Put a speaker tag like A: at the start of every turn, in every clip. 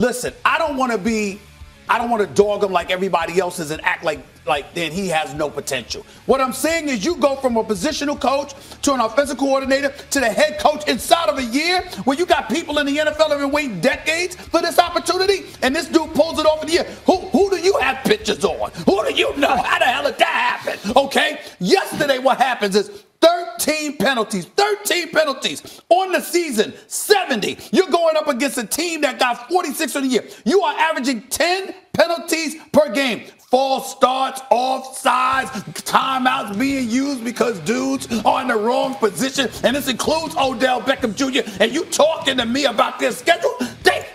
A: Listen, I don't want to dog him like everybody else is and act like then he has no potential. What I'm saying is you go from a positional coach to an offensive coordinator to the head coach inside of a year where you got people in the NFL that have been waiting decades for this opportunity, and this dude pulls it off in a year. Who do you have pictures on? Who do you know? How the hell did that happen? Okay? Yesterday what happens is 13 penalties on the season, 70. You're going up against a team that got 46 for the year. You are averaging 10 penalties per game. False starts, offsides, timeouts being used because dudes are in the wrong position. And this includes Odell Beckham Jr. And you talking to me about their schedule?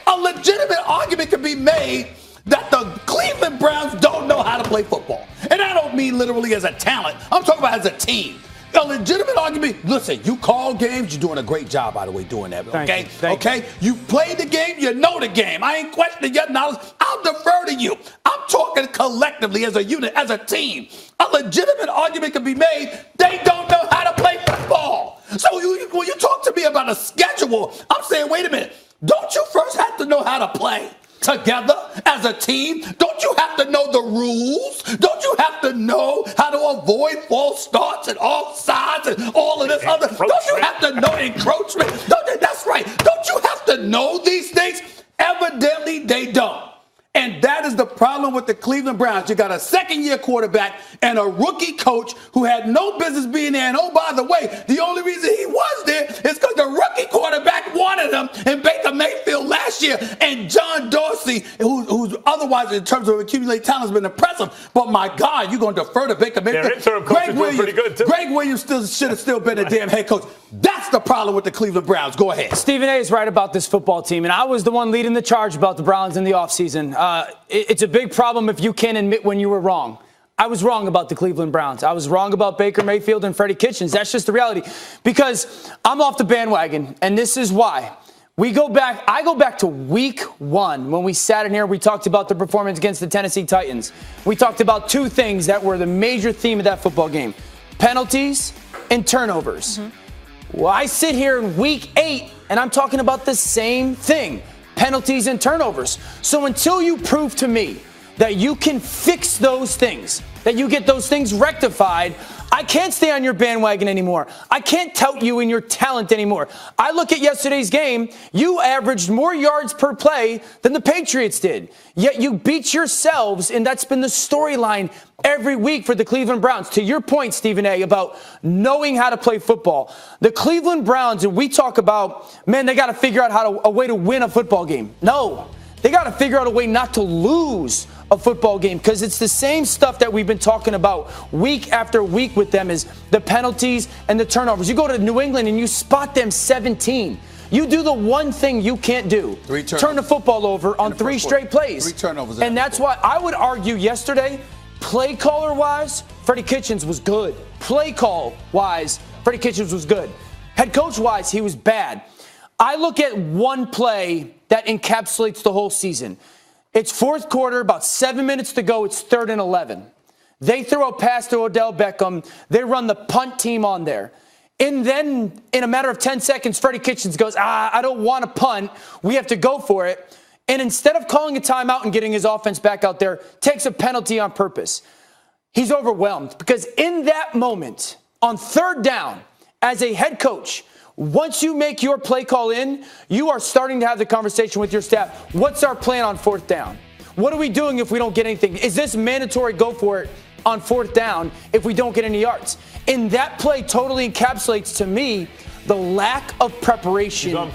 A: A legitimate argument could be made that the Cleveland Browns don't know how to play football. And I don't mean literally as a talent. I'm talking about as a team. A legitimate argument. Listen, you call games. You're doing a great job, by the way, doing that. Okay?
B: Thank you.
A: You played the game. You know the game. I ain't questioning your knowledge. I'll defer to you. I'm talking collectively as a unit, as a team. A legitimate argument can be made. They don't know how to play football. So when you talk to me about a schedule, I'm saying, wait a minute. Don't you first have to know how to play together as a team? Don't you have to know the rules? Don't you have to know how to avoid false starts and offsides and all of this other? Don't you have to know encroachment? That's right. Don't you have to know these things? Evidently, they don't. And that is the problem with the Cleveland Browns. You got a second-year quarterback and a rookie coach who had no business being there. And, oh, by the way, the only reason he was there is because the rookie quarterback wanted him in Baker Mayfield last year. And John Dorsey, who's otherwise in terms of accumulated talent, has been impressive. But, my God, you're going to defer to Baker Mayfield.
C: Their interim coach is doing pretty good, too.
A: Greg Williams should have still been a damn head coach. That's the problem with the Cleveland Browns. Go ahead.
B: Stephen A. is right about this football team, and I was the one leading the charge about the Browns in the offseason. It's a big problem if you can't admit when you were wrong. I was wrong about the Cleveland Browns. I was wrong about Baker Mayfield and Freddie Kitchens. That's just the reality. Because I'm off the bandwagon, and this is why. I go back to week 1 when we sat in here. We talked about the performance against the Tennessee Titans. We talked about 2 things that were the major theme of that football game: penalties and turnovers. Well, I sit here in week 8, and I'm talking about the same thing: penalties and turnovers. So until you prove to me that you can fix those things, that you get those things rectified, I can't stay on your bandwagon anymore. I can't tout you in your talent anymore. I look at yesterday's game. You averaged more yards per play than the Patriots did. Yet you beat yourselves, and that's been the storyline every week for the Cleveland Browns. To your point, Stephen A., about knowing how to play football. The Cleveland Browns, and we talk about, man, they got to figure out a way to win a football game. No, they got to figure out a way not to lose a football game, because it's the same stuff that we've been talking about week after week with them, is the penalties and the turnovers. You go to New England and you spot them 17. You do the one thing you can't do: turn the football over on 3 straight plays.
A: 3 turnovers.
B: And that's why I would argue yesterday, play caller-wise, Freddie Kitchens was good. Play call-wise, Freddie Kitchens was good. Head coach-wise, he was bad. I look at one play that encapsulates the whole season. It's 4th quarter, about 7 minutes to go. It's 3rd and 11. They throw a pass to Odell Beckham. They run the punt team on there. And then in a matter of 10 seconds, Freddie Kitchens goes, I don't want to punt. We have to go for it. And instead of calling a timeout and getting his offense back out there, takes a penalty on purpose. He's overwhelmed because in that moment, on 3rd down, as a head coach, once you make your play call in, you are starting to have the conversation with your staff. What's our plan on 4th down? What are we doing if we don't get anything? Is this mandatory go for it on 4th down if we don't get any yards? And that play totally encapsulates to me the lack of preparation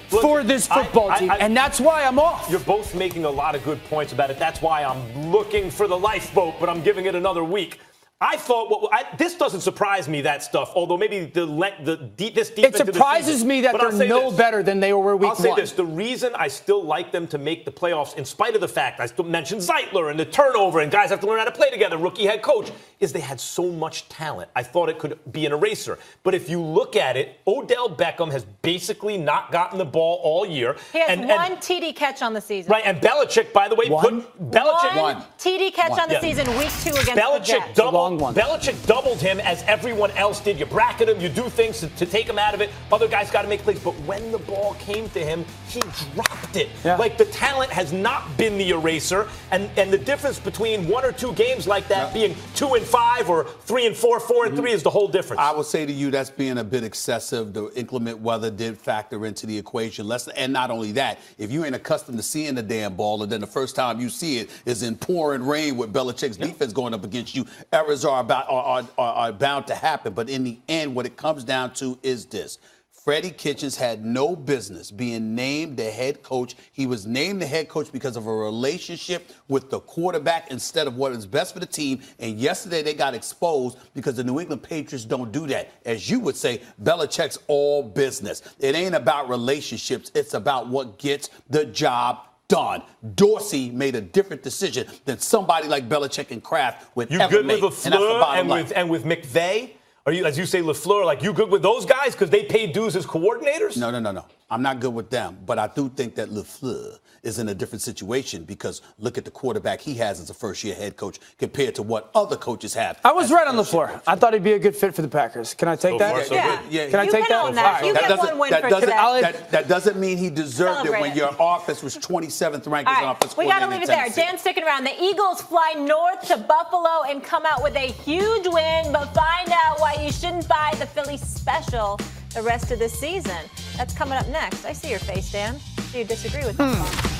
B: for this football team. And that's why I'm off.
C: You're both making a lot of good points about it. That's why I'm looking for the lifeboat, but I'm giving it another week. I thought this doesn't surprise me, that stuff. Although maybe this deep
B: it surprises me that they're no better than they were week 1.
C: I'll say this: the reason I still like them to make the playoffs, in spite of the fact I still mentioned Zeitler and the turnover and guys have to learn how to play together, rookie head coach, is they had so much talent. I thought it could be an eraser. But if you look at it, Odell Beckham has basically not gotten the ball all year.
D: He has one TD catch on the season.
C: Right, and Belichick, by the way,
D: one TD catch on the season, week 2 against the Jets.
C: Doubled
B: wrong one.
C: Belichick doubled him as everyone else did. You bracket him, you do things to take him out of it. Other guys got to make plays. But when the ball came to him, he dropped it.
B: Yeah.
C: Like, the talent has not been the eraser. And the difference between 1 or 2 games like that being 2-5 or 3-4, 4-3 is the whole difference.
A: I would say to you that's being a bit excessive. The inclement weather did factor into the equation. And not only that, if you ain't accustomed to seeing the damn ball, and then the first time you see it is in pouring rain with Belichick's defense going up against you, errors are bound to happen. But in the end, what it comes down to is this. Freddie Kitchens had no business being named the head coach. He was named the head coach because of a relationship with the quarterback instead of what is best for the team. And yesterday they got exposed because the New England Patriots don't do that. As you would say, Belichick's all business. It ain't about relationships. It's about what gets the job done. Dorsey made a different decision than somebody like Belichick and Kraft would ever make.
C: You good with LaFleur and with McVay? Are you, as you say, LaFleur, like you good with those guys because they paid dues as coordinators?
A: No. I'm not good with them, but I do think that LaFleur is in a different situation because look at the quarterback he has as a first-year head coach compared to what other coaches have.
B: I was right on LaFleur. I thought he'd be a good fit for the Packers. Can I take that?
A: Yeah.
B: Can I take that?
D: That. You get one win for today.
A: That doesn't mean he deserved it when your offense was 27th ranked as an offense coordinator.
D: We got to leave it there. Dan, sticking around. The Eagles fly north to Buffalo and come out with a huge win, but find out why you shouldn't buy the Philly special the rest of the season. That's coming up next. I see your face, Dan. Do you disagree with that?